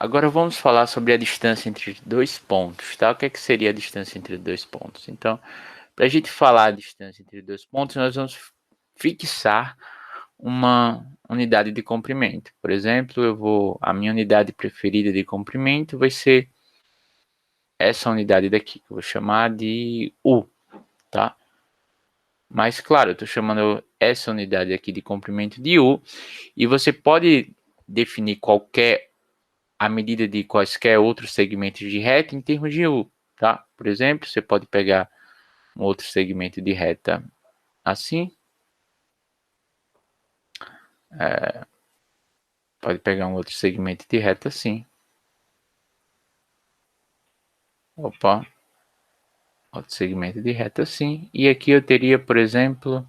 Agora vamos falar sobre a distância entre dois pontos, tá? O que é que seria a distância entre dois pontos? Então, para a gente falar a distância entre dois pontos, nós vamos fixar uma unidade de comprimento. Por exemplo, a minha unidade preferida de comprimento vai ser essa unidade daqui, que eu vou chamar de U, tá? Mas claro, eu estou chamando essa unidade aqui de comprimento de U, e você pode definir a medida de quaisquer outros segmentos de reta em termos de U, tá? Por exemplo, você pode pegar um outro segmento de reta assim, pode pegar um outro segmento de reta assim. Opa, outro segmento de reta assim. E aqui eu teria, por exemplo,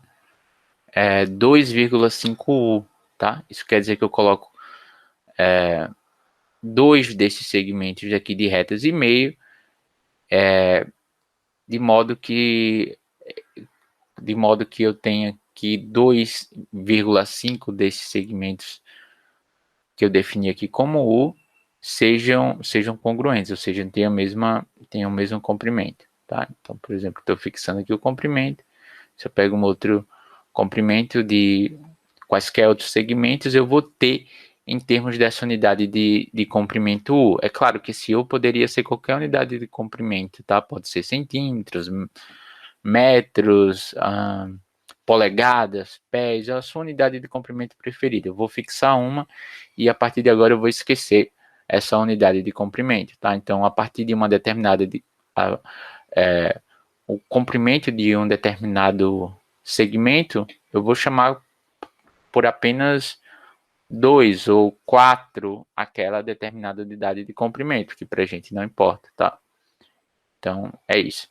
2,5U, tá? Isso quer dizer que eu coloco dois desses segmentos aqui de retas e meio, de modo que eu tenha que 2,5 desses segmentos que eu defini aqui como U sejam congruentes, ou seja, tenham o mesmo comprimento, tá? Então, por exemplo, estou fixando aqui o comprimento. Se eu pego um outro comprimento de quaisquer outros segmentos, eu vou ter em termos dessa unidade de comprimento U. É claro que esse U poderia ser qualquer unidade de comprimento, tá? Pode ser centímetros, metros, polegadas, pés, é a sua unidade de comprimento preferida. Eu vou fixar uma e a partir de agora eu vou esquecer essa unidade de comprimento, tá? Então, a partir de uma determinada o comprimento de um determinado segmento, eu vou chamar por apenas 2 ou 4 aquela determinada unidade de comprimento, que para a gente não importa, tá? Então, é isso.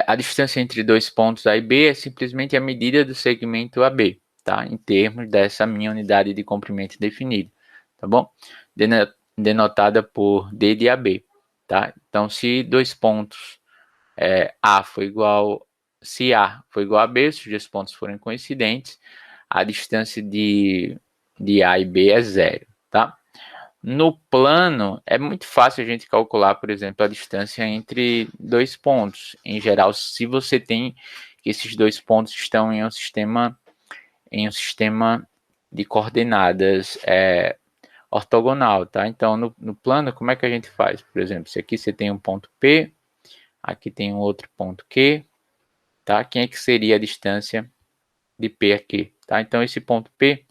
A distância entre dois pontos A e B é simplesmente a medida do segmento AB, tá? Em termos dessa minha unidade de comprimento definida, tá bom? Denotada por D de AB, tá? Então, se dois pontos se A for igual a B, se os dois pontos forem coincidentes, a distância de A e B é zero, tá? No plano, é muito fácil a gente calcular, por exemplo, a distância entre dois pontos. Em geral, se você tem que esses dois pontos estão em um sistema de coordenadas ortogonal, tá? Então, no plano, como é que a gente faz? Por exemplo, se aqui você tem um ponto P, aqui tem um outro ponto Q, tá? Quem é que seria a distância de P aqui, tá? Então, esse ponto P,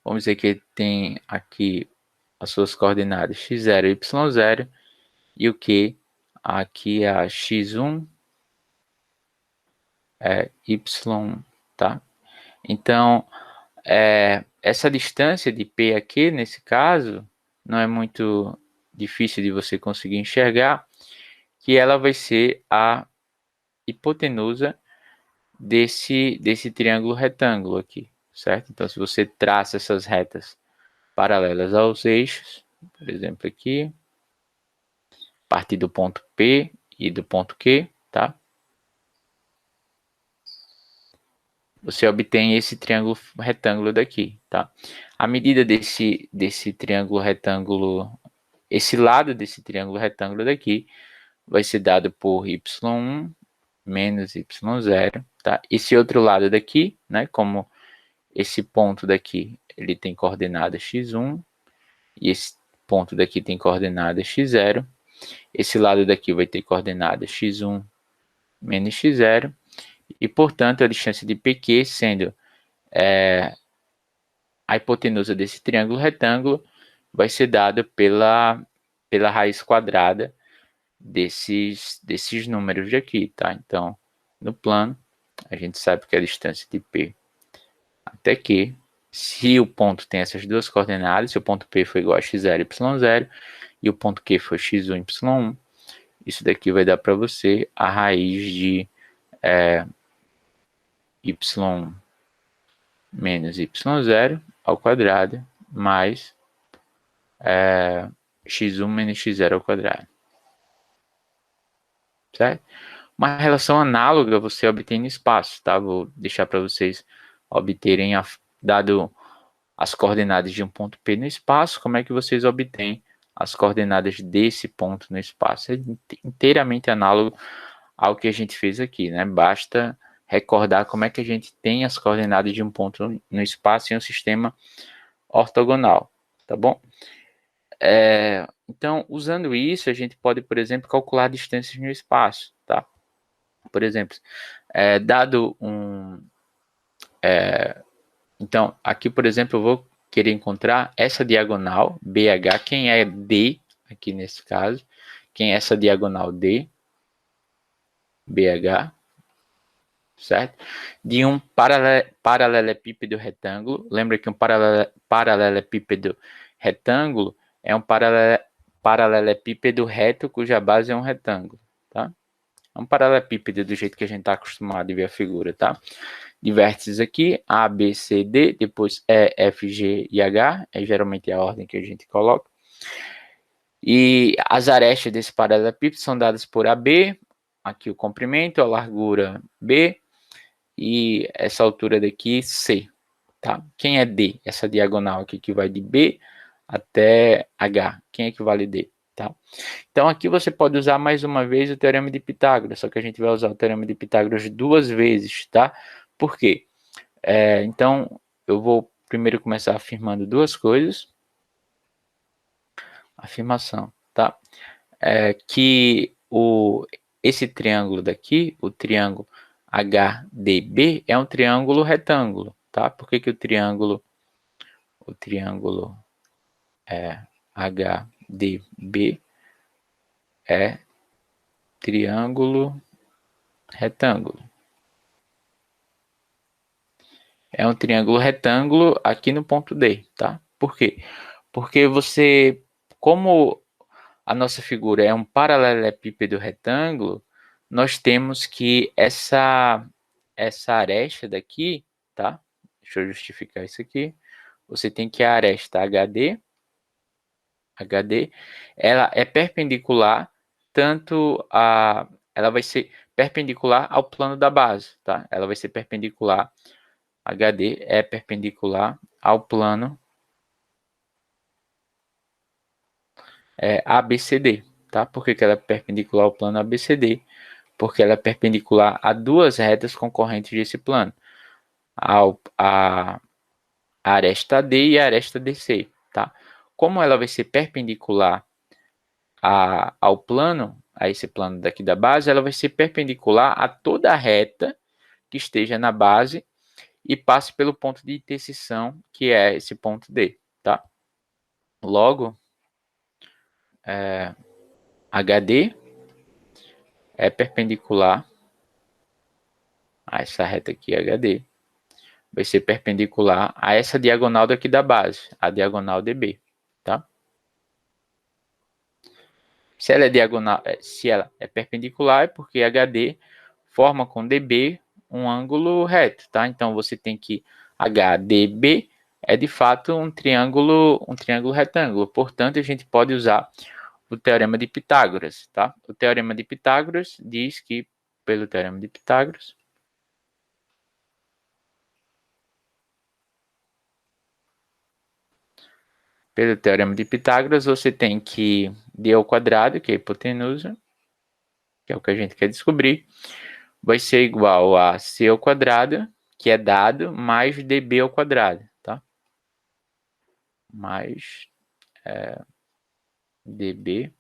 vamos dizer que tem aqui as suas coordenadas x0 e y0, e o Q aqui é a x1 y, tá? Então, essa distância de P aqui, nesse caso, não é muito difícil de você conseguir enxergar, que ela vai ser a hipotenusa desse triângulo retângulo aqui, certo? Então, se você traça essas retas paralelas aos eixos, por exemplo aqui, a partir do ponto P e do ponto Q, tá? Você obtém esse triângulo retângulo daqui, tá? A medida desse triângulo retângulo, esse lado desse triângulo retângulo daqui, vai ser dado por y1 menos y0, tá? Esse outro lado daqui, né, como esse ponto daqui, ele tem coordenada x1, e esse ponto daqui tem coordenada x0, esse lado daqui vai ter coordenada x1 menos x0, e portanto a distância de PQ sendo a hipotenusa desse triângulo retângulo vai ser dada pela raiz quadrada desses números de aqui, tá? Então, no plano, a gente sabe que a distância de P até Q, se o ponto tem essas duas coordenadas, se o ponto P for igual a x0, y0, e o ponto Q for x1, y1, isso daqui vai dar para você a raiz de y menos y0 ao quadrado mais x1 menos x0 ao quadrado. Certo? Uma relação análoga você obtém no espaço, tá? Vou deixar para vocês obterem dado as coordenadas de um ponto P no espaço, como é que vocês obtêm as coordenadas desse ponto no espaço? É inteiramente análogo ao que a gente fez aqui, né? Basta recordar como é que a gente tem as coordenadas de um ponto no espaço em um sistema ortogonal, tá bom? Então, usando isso, a gente pode, por exemplo, calcular distâncias no espaço, tá? Por exemplo, dado um... então, aqui, por exemplo, eu vou querer encontrar essa diagonal, BH, quem é D, aqui nesse caso, quem é essa diagonal D, BH, certo? De um paralelepípedo retângulo. Lembra que um paralelepípedo retângulo é um paralelepípedo reto cuja base é um retângulo, tá? É um paralelepípedo do jeito que a gente está acostumado a ver a figura, tá? De vértices aqui, A, B, C, D, depois E, F, G e H, é geralmente a ordem que a gente coloca. E as arestas desse paralelepípedo são dadas por AB, aqui o comprimento, a largura B, e essa altura daqui, C, tá? Quem é D? Essa diagonal aqui que vai de B até H. Quem é que vale D? Tá? Então, aqui você pode usar mais uma vez o Teorema de Pitágoras, só que a gente vai usar o Teorema de Pitágoras duas vezes, tá? Por quê? Então, eu vou primeiro começar afirmando duas coisas. Afirmação, tá? Que esse triângulo daqui, o triângulo HDB, é um triângulo retângulo, tá? Por que o triângulo HDB é triângulo retângulo? É um triângulo retângulo aqui no ponto D, tá? Por quê? Porque como a nossa figura é um paralelepípedo retângulo, nós temos que essa aresta daqui, tá? Deixa eu justificar isso aqui. Você tem que a aresta HD, ela é perpendicular ela vai ser perpendicular ao plano da base, tá? Ela vai ser perpendicular, HD é perpendicular ao plano ABCD, tá? Por que ela é perpendicular ao plano ABCD? Porque ela é perpendicular a duas retas concorrentes desse plano, a aresta D e a aresta DC, tá? Como ela vai ser perpendicular ao plano, a esse plano daqui da base, ela vai ser perpendicular a toda a reta que esteja na base e passe pelo ponto de interseção, que é esse ponto D, tá? Logo, HD é perpendicular a essa reta aqui, HD, vai ser perpendicular a essa diagonal daqui da base, a diagonal DB, tá? Se ela é diagonal, se ela é perpendicular, é porque HD forma com DB um ângulo reto, tá? Então você tem que HDB é de fato um triângulo retângulo. Portanto, a gente pode usar o teorema de Pitágoras, tá? O teorema de Pitágoras diz que pelo teorema de Pitágoras você tem que d ao quadrado, que é a hipotenusa, que é o que a gente quer descobrir, vai ser igual a c ao quadrado, que é dado, mais db ao quadrado, tá? Mais db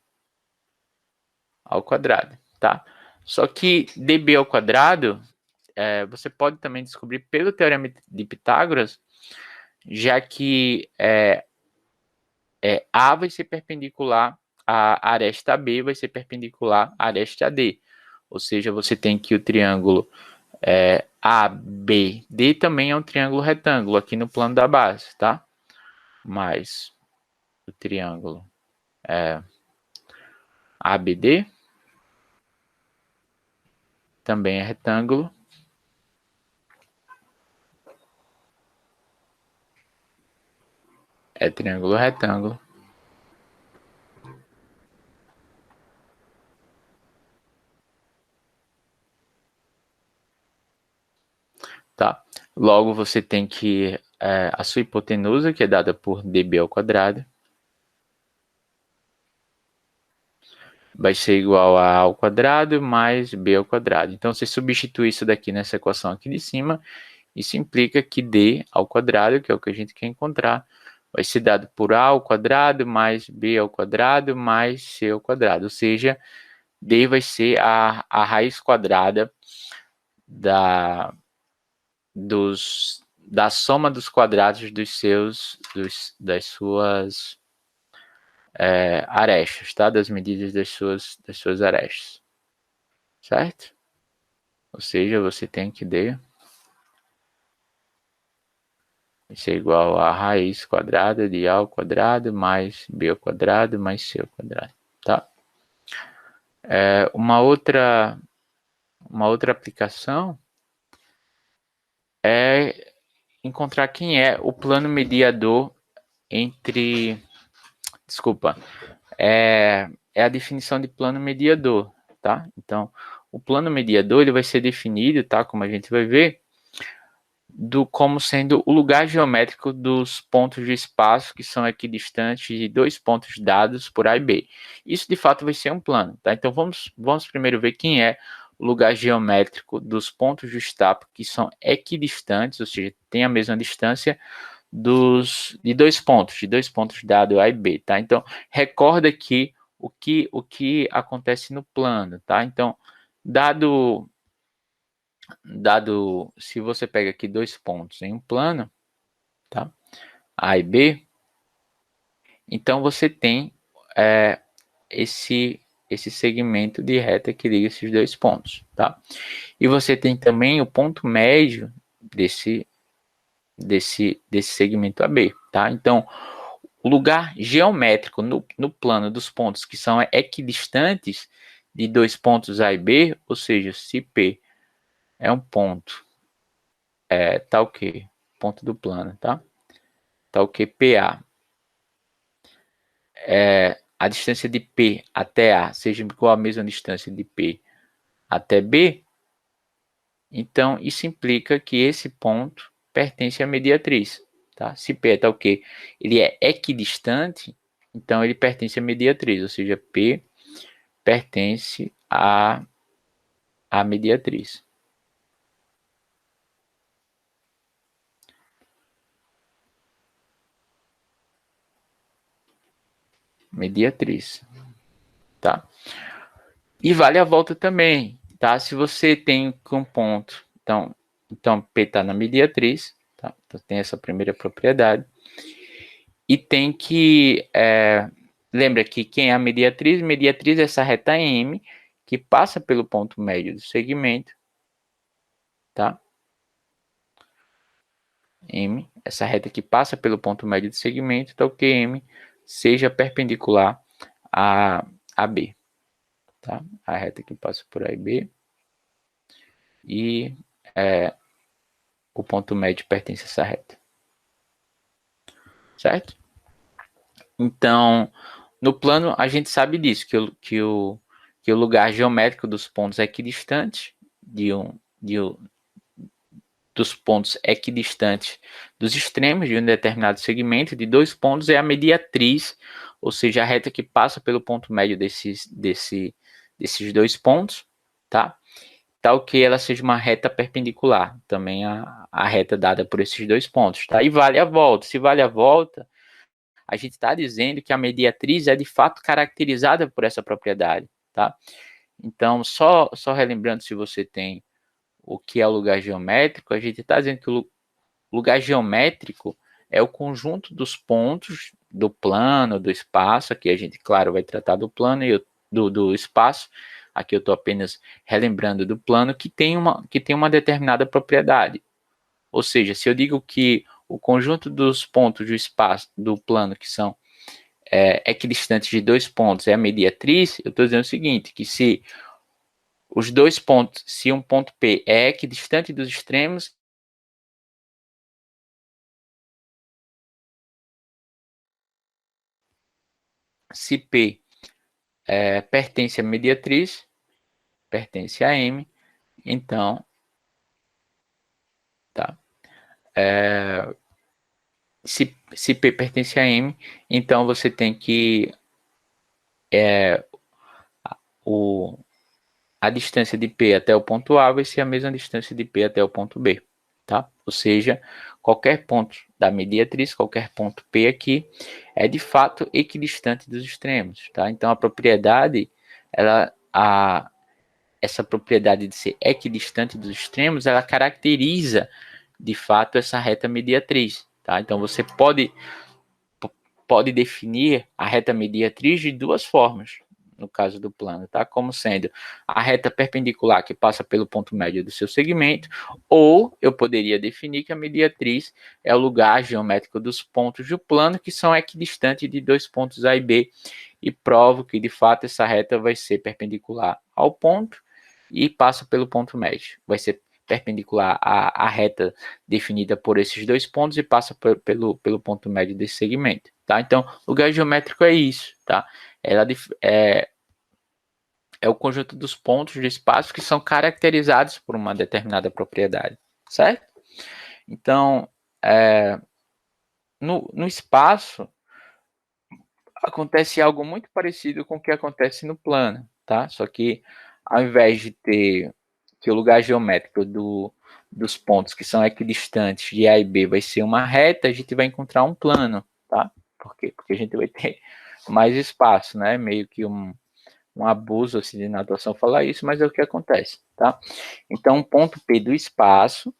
ao quadrado, tá? Só que db ao quadrado, você pode também descobrir pelo teorema de Pitágoras, já que A vai ser perpendicular à aresta B, vai ser perpendicular à aresta D. Ou seja, você tem que o triângulo ABD também é um triângulo retângulo aqui no plano da base, tá? Mas o triângulo ABD também é retângulo. É triângulo retângulo. Tá? Logo você tem que a sua hipotenusa, que é dada por dB ao quadrado, vai ser igual a ao quadrado mais b ao quadrado. Então, você substitui isso daqui nessa equação aqui de cima, isso implica que d ao quadrado, que é o que a gente quer encontrar, vai ser dado por a ao quadrado mais b ao quadrado mais c ao quadrado, ou seja, d vai ser a raiz quadrada da soma dos quadrados das suas arestas, tá? Das medidas das suas arestas, certo? Ou seja, você tem que d vai ser igual a raiz quadrada de a ao quadrado mais b ao quadrado mais c ao quadrado, tá? Uma outra aplicação é encontrar quem é o plano mediador entre... Desculpa, é a definição de plano mediador, tá? Então, o plano mediador ele vai ser definido, tá? Como a gente vai ver, como sendo o lugar geométrico dos pontos de espaço que são equidistantes de dois pontos dados por A e B. Isso, de fato, vai ser um plano, tá? Então, vamos primeiro ver quem é o lugar geométrico dos pontos de estapo que são equidistantes, ou seja, tem a mesma distância de dois pontos dados A e B, tá? Então, recorda aqui o que acontece no plano, tá? Então, dado se você pega aqui dois pontos em um plano, tá? A e B, então você tem esse segmento de reta que liga esses dois pontos, tá? E você tem também o ponto médio desse segmento AB, tá? Então, o lugar geométrico no plano dos pontos que são equidistantes de dois pontos A e B, ou seja, se P é um ponto, tá o quê? Ponto do plano, tá? Tá o que? PA. A distância de P até A seja igual à mesma distância de P até B, então isso implica que esse ponto pertence à mediatriz, tá? Se P é o quê? Ele é equidistante, então ele pertence à mediatriz, ou seja, P pertence à mediatriz. Mediatriz, tá? E vale a volta também, tá? Se você tem um ponto, então P está na mediatriz, tá? Então tem essa primeira propriedade. E tem que, lembra que quem é a mediatriz? Mediatriz é essa reta M que passa pelo ponto médio do segmento, tá? M, essa reta que passa pelo ponto médio do segmento, então que M seja perpendicular a B, tá? A reta que passa por A e B e o ponto médio pertence a essa reta, certo? Então, no plano a gente sabe disso, que o lugar geométrico dos pontos equidistantes dos pontos equidistantes dos extremos de um determinado segmento de dois pontos é a mediatriz, ou seja, a reta que passa pelo ponto médio desses dois pontos, tá? Tal que ela seja uma reta perpendicular, também a reta dada por esses dois pontos, tá? E vale a volta. Se vale a volta, a gente está dizendo que a mediatriz é de fato caracterizada por essa propriedade, tá? Então, só relembrando, se você tem o que é o lugar geométrico, a gente está dizendo que o lugar geométrico é o conjunto dos pontos do plano, do espaço. Aqui a gente, claro, vai tratar do plano e do espaço. Aqui eu estou apenas relembrando do plano que tem uma determinada propriedade. Ou seja, se eu digo que o conjunto dos pontos do espaço do plano que são equidistantes de dois pontos é a mediatriz, eu estou dizendo o seguinte, que se os dois pontos, se um ponto P é equidistante dos extremos, se P pertence à mediatriz, pertence a M, então, tá? se P pertence a M, então você tem que a distância de P até o ponto A vai ser a mesma distância de P até o ponto B, tá? Ou seja, qualquer ponto da mediatriz, qualquer ponto P aqui, é de fato equidistante dos extremos, tá? Então a propriedade, essa propriedade de ser equidistante dos extremos, ela caracteriza de fato essa reta mediatriz, tá? Então você pode definir a reta mediatriz de duas formas, no caso do plano, tá? Como sendo a reta perpendicular que passa pelo ponto médio do seu segmento, ou eu poderia definir que a mediatriz é o lugar geométrico dos pontos do plano que são equidistantes de dois pontos A e B, e provo que de fato essa reta vai ser perpendicular ao ponto e passa pelo ponto médio. Vai ser perpendicular à reta definida por esses dois pontos e passa pelo ponto médio desse segmento, tá? Então, lugar geométrico é isso, tá? Ela é o conjunto dos pontos do espaço que são caracterizados por uma determinada propriedade, certo? Então, no espaço, acontece algo muito parecido com o que acontece no plano, tá? Só que ao invés de ter que o lugar geométrico dos pontos que são equidistantes de A e B vai ser uma reta, a gente vai encontrar um plano, tá? Por quê? Porque a gente vai ter mais espaço, né? Meio que um abuso assim, de natação falar isso, mas é o que acontece, tá? Então, ponto P do espaço,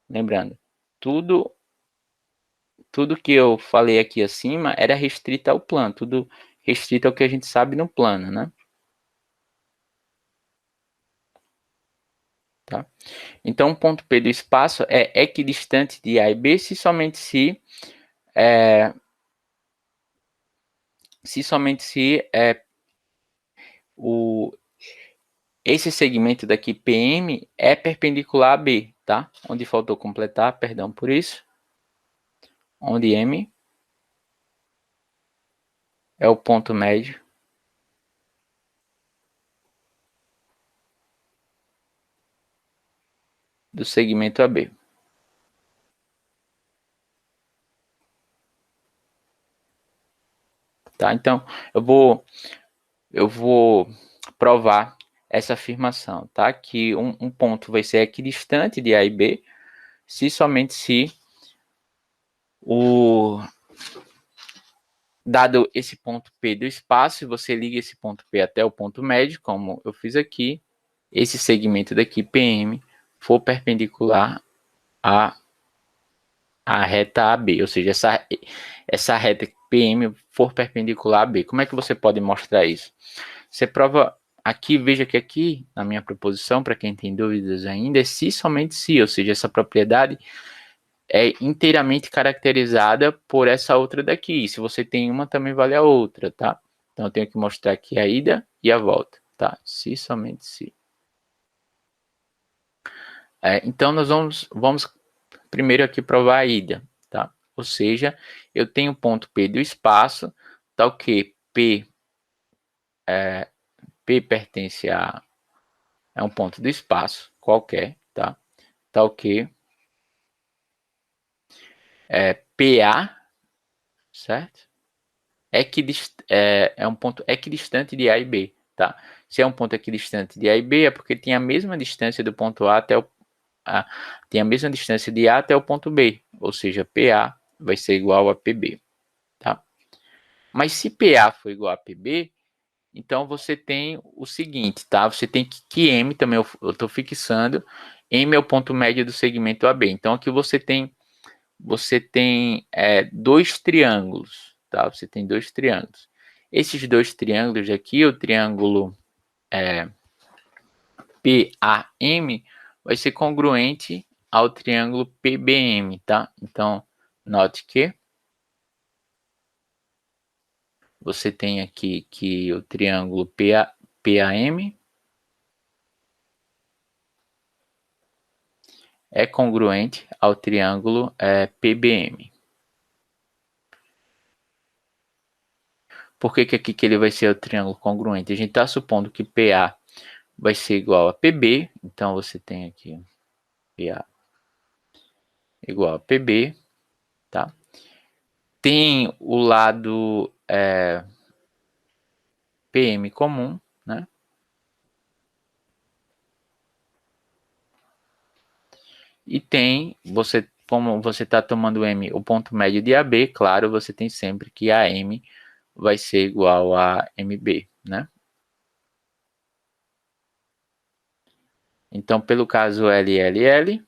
lembrando, tudo que eu falei aqui acima era restrito ao plano, tudo restrito ao que a gente sabe no plano, né? Tá? Então, o ponto P do espaço é equidistante de A e B se somente se esse segmento daqui PM é perpendicular a B, tá? Onde faltou completar, perdão por isso. Onde M é o ponto médio do segmento AB. Tá? Então, eu vou provar essa afirmação, tá? Que um ponto vai ser equidistante de A e B se somente se dado esse ponto P do espaço, você liga esse ponto P até o ponto médio, como eu fiz aqui, esse segmento daqui, PM, for perpendicular à reta AB, ou seja, essa reta PM for perpendicular a B. Como é que você pode mostrar isso? Você prova aqui, veja que aqui, na minha proposição, para quem tem dúvidas ainda, é se somente se, ou seja, essa propriedade é inteiramente caracterizada por essa outra daqui. Se você tem uma, também vale a outra, tá? Então eu tenho que mostrar aqui a ida e a volta, tá? Se somente se. Então nós vamos primeiro aqui provar a ida, tá? Ou seja, eu tenho o ponto P do espaço, tal que P pertence a um ponto do espaço qualquer, tá? Tal que PA, certo? É um ponto equidistante de A e B, tá? Se é um ponto equidistante de A e B, é porque tem a mesma distância do ponto A até tem a mesma distância de A até o ponto B, ou seja, PA vai ser igual a PB, tá? Mas se PA for igual a PB, então você tem o seguinte, tá? Você tem que M também eu estou fixando, M é o ponto médio do segmento AB. Então aqui você tem dois triângulos, tá? Você tem dois triângulos. Esses dois triângulos aqui, o triângulo PAM vai ser congruente ao triângulo PBM, tá? Então, note que você tem aqui que o triângulo PAM é congruente ao triângulo PBM. Por que aqui ele vai ser o triângulo congruente? A gente está supondo que PA vai ser igual a PB, então você tem aqui PA igual a PB, tá? tem o lado PM comum, né? E tem, como você está tomando M, o ponto médio de AB, claro, você tem sempre que AM vai ser igual a MB, né? Então, pelo caso LLL,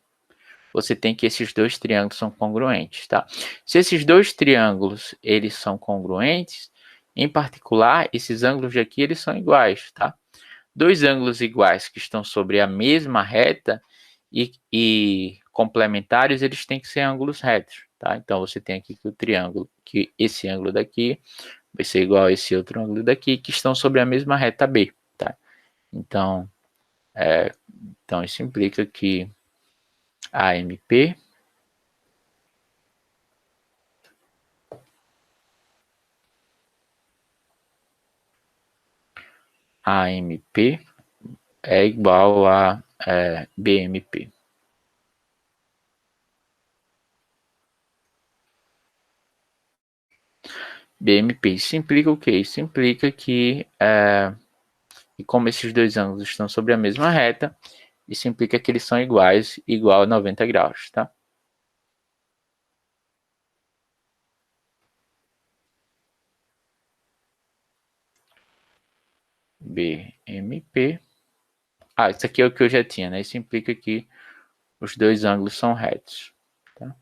você tem que esses dois triângulos são congruentes, tá? Se esses dois triângulos, eles são congruentes, em particular, esses ângulos aqui, eles são iguais, tá? Dois ângulos iguais que estão sobre a mesma reta e complementares, eles têm que ser ângulos retos, tá? Então, você tem aqui que o triângulo, que esse ângulo daqui vai ser igual a esse outro ângulo daqui, que estão sobre a mesma reta B, tá? Então, então isso implica que AMP é igual a BMP. BMP, isso implica o quê? Isso implica que, e como esses dois ângulos estão sobre a mesma reta, isso implica que eles são iguais, igual a 90 graus, tá? BMP. Isso aqui é o que eu já tinha, né? Isso implica que os dois ângulos são retos, tá?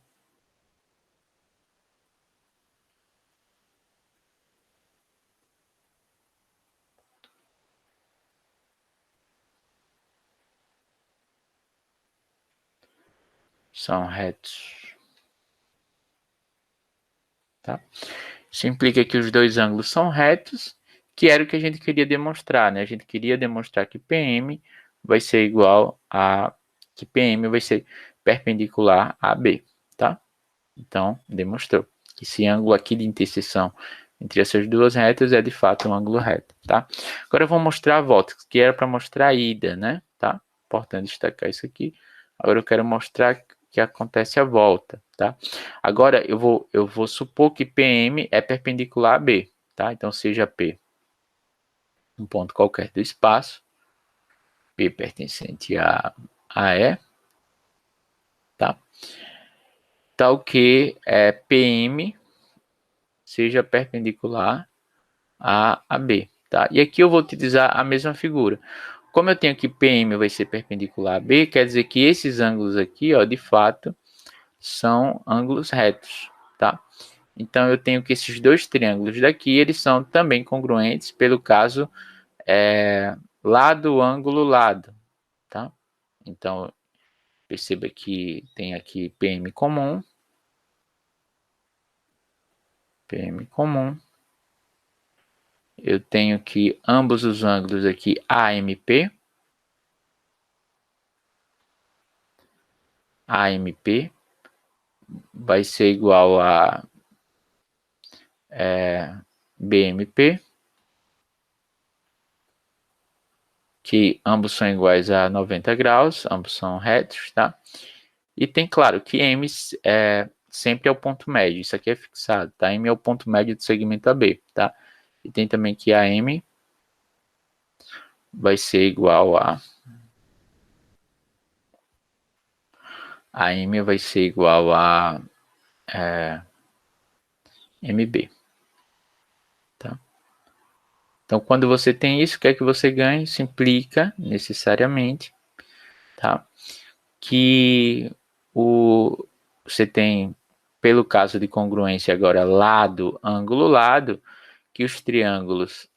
São retos, tá? Isso implica que os dois ângulos são retos, que era o que a gente queria demonstrar, né? A gente queria demonstrar que PM vai ser igual a... que PM vai ser perpendicular a B, tá? Então, demonstrou que esse ângulo aqui de interseção entre essas duas retas é de fato um ângulo reto, tá? Agora eu vou mostrar a volta, que era para mostrar a ida, né? Tá? Importante destacar isso aqui. Agora eu quero mostrar que acontece a volta, tá? Agora eu vou supor que PM é perpendicular a B, tá? Então seja P um ponto qualquer do espaço, P pertencente a E, tá? Tal que PM seja perpendicular a B, tá? E aqui eu vou utilizar a mesma figura. Como eu tenho que PM vai ser perpendicular a B, quer dizer que esses ângulos aqui, ó, de fato, são ângulos retos, tá? Então eu tenho que esses dois triângulos daqui, eles são também congruentes pelo caso lado, ângulo, lado, tá? Então perceba que tem aqui PM comum, eu tenho que ambos os ângulos aqui AMP vai ser igual a BMP, que ambos são iguais a 90 graus, ambos são retos, tá? E tem, claro, que M sempre é o ponto médio, isso aqui é fixado, tá? M é o ponto médio do segmento AB, tá? E tem também que AM vai ser igual a... AM vai ser igual a MB, tá? Então, quando você tem isso, o que é que você ganha? Isso implica, necessariamente, tá? Que você tem, pelo caso de congruência agora, lado, ângulo, lado, que os triângulos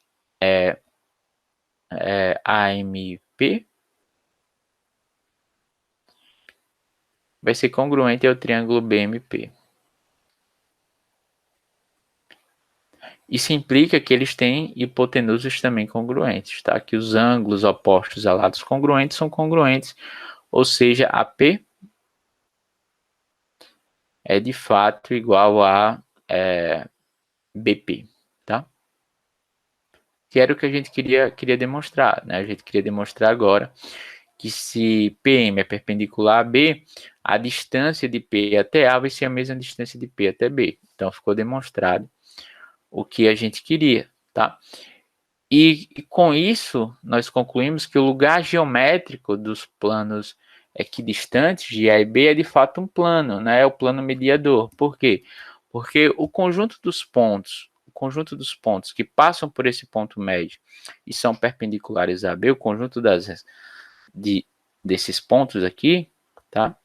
AMP vai ser congruente ao triângulo BMP. Isso implica que eles têm hipotenusos também congruentes, tá? Que os ângulos opostos a lados congruentes são congruentes, ou seja, AP é de fato igual a BP, tá? Que era o que a gente queria demonstrar, né? A gente queria demonstrar agora que se PM é perpendicular a B, a distância de P até A vai ser a mesma distância de P até B. Então, ficou demonstrado o que a gente queria, tá? E com isso, nós concluímos que o lugar geométrico dos planos equidistantes de A e B é de fato um plano, né? É o plano mediador. Por quê? Porque o conjunto dos pontos que passam por esse ponto médio e são perpendiculares a B, o conjunto desses pontos aqui, tá?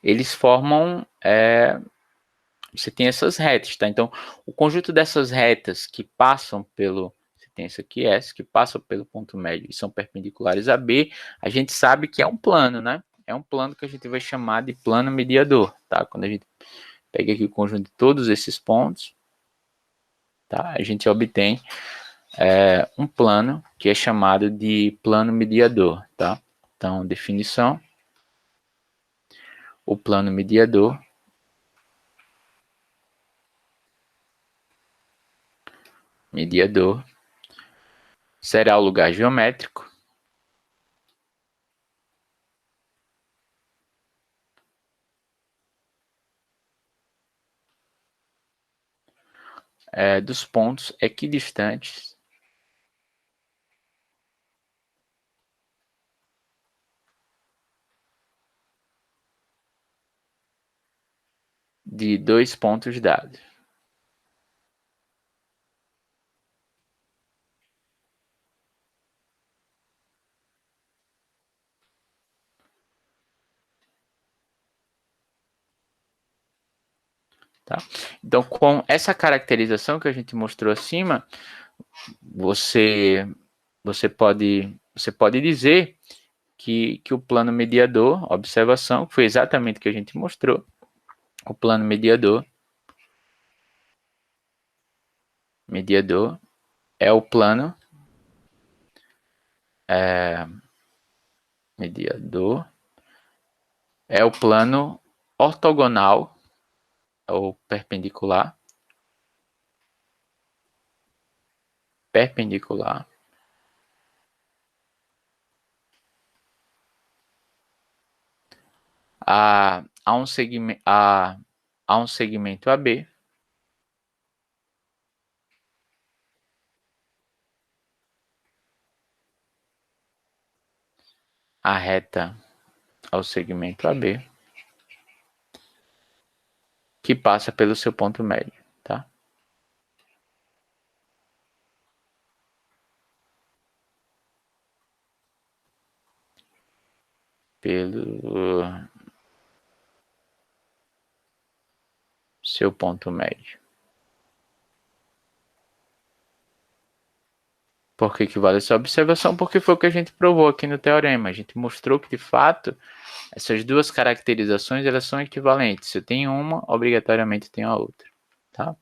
Eles formam, você tem essas retas, tá? Então, o conjunto dessas retas que passam pelo, você tem essa aqui, S, que passam pelo ponto médio e são perpendiculares a B, a gente sabe que é um plano, né? É um plano que a gente vai chamar de plano mediador, tá? Quando a gente pega aqui o conjunto de todos esses pontos, tá? A gente obtém um plano que é chamado de plano mediador, tá? Então, definição, o plano mediador será o lugar geométrico dos pontos equidistantes de dois pontos dados. Tá? Então, com essa caracterização que a gente mostrou acima, você pode dizer que o plano mediador, observação, foi exatamente o que a gente mostrou, o plano mediador é o plano mediador é o plano ortogonal ou perpendicular a um segmento AB a reta ao segmento AB que passa pelo seu ponto médio, tá? Pelo seu ponto médio. Por que vale essa observação? Porque foi o que a gente provou aqui no teorema. A gente mostrou que, de fato, essas duas caracterizações elas são equivalentes. Se eu tenho uma, obrigatoriamente tenho a outra. Tá?